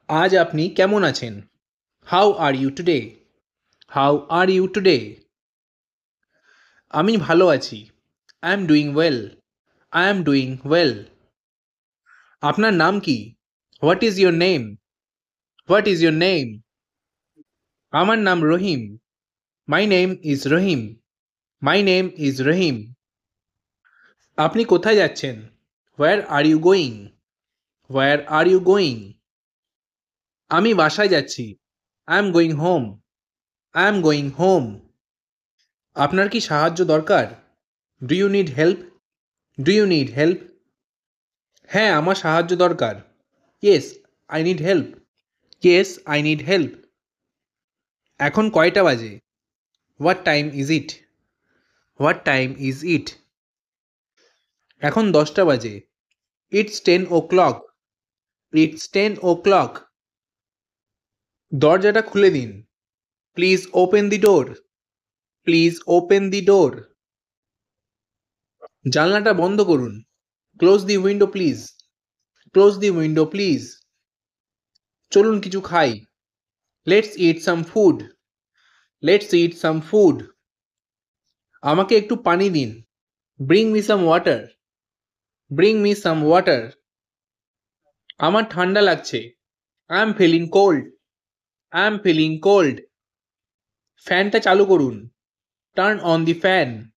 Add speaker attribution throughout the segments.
Speaker 1: আজ আপনি কেমন আছেন? How are you today? How are you today? আমি ভালো আছি। I am doing well. I am doing well. আপনার নাম কি? What is your name? What is your name? আমার নাম Rahim. My name is Rahim. My name is Rahim. আপনি কোথায় যাচ্ছেন? Where are you going? Where are you going? আমি বাসায় যাচ্ছি। I am going home. I am going home. আপনার কি সাহায্য দরকার? Do you need help? Do you need help? হ্যাঁ, আমার সাহায্য দরকার। Yes, I need help. Yes, I need help. এখন কয়টা বাজে? What time is it? What time is it? এখন 10টা বাজে। It's 10 o'clock। It's 10 o'clock। দরজাটা খুলে দিন। Please open the door. Please open the door. জানলাটা বন্ধ করুন। Close the window please. Close the window please. চলুন কিছু খাই। Let's eat some food. Let's eat some food. আমাকে একটু পানি দিন। Bring me some water. Bring me some water. আমার ঠান্ডা লাগছে। I am feeling cold. I am feeling cold. ফ্যানটা চালু করুন। Turn on the fan.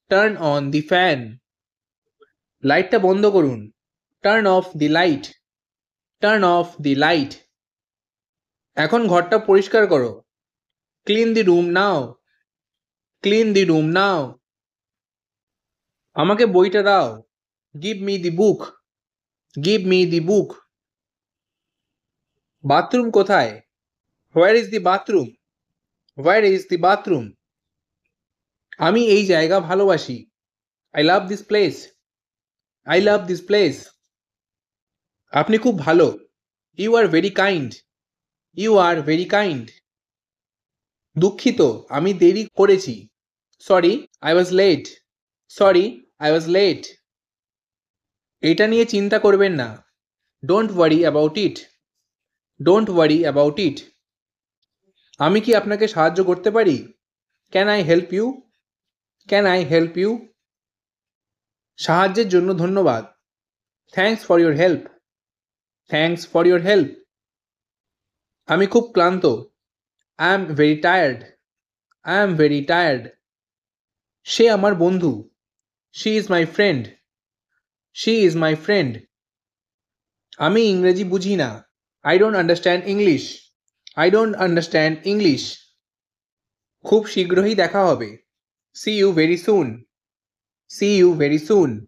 Speaker 1: Turn on the fan. লাইটটা বন্ধ করুন। Turn off the light. Turn off the light. এখন ঘরটা পরিষ্কার করো। Clean the room now. Clean the room now. আমাকে বইটা দাও। Give me the book. Give me the book. Bathroom কোথায়? Where is the bathroom? Where is the bathroom? আমি এই জায়গা ভালোবাসি। I love this place. I love this place. আপনি খুব ভালো। You are very kind. You are very kind. দুঃখিত, আমি দেরি করেছি। Sorry, I was late. Sorry, I was late. এটা নিয়ে চিন্তা করবেন না। Don't worry about it. Don't worry about it. আমি কি আপনাকে সাহায্য করতে পারি? Can I help you? Can I help you? সাহায্যের জন্য ধন্যবাদ। Thanks for your help. Thanks for your help. আমি খুব ক্লান্ত। I am very tired. I am very tired. সে আমার বন্ধু। She is my friend. She is my friend. আমি ইংরেজি বুঝি না। I don't understand English. I don't understand English. খুব শীঘ্রই দেখা হবে। See you very soon. See you very soon.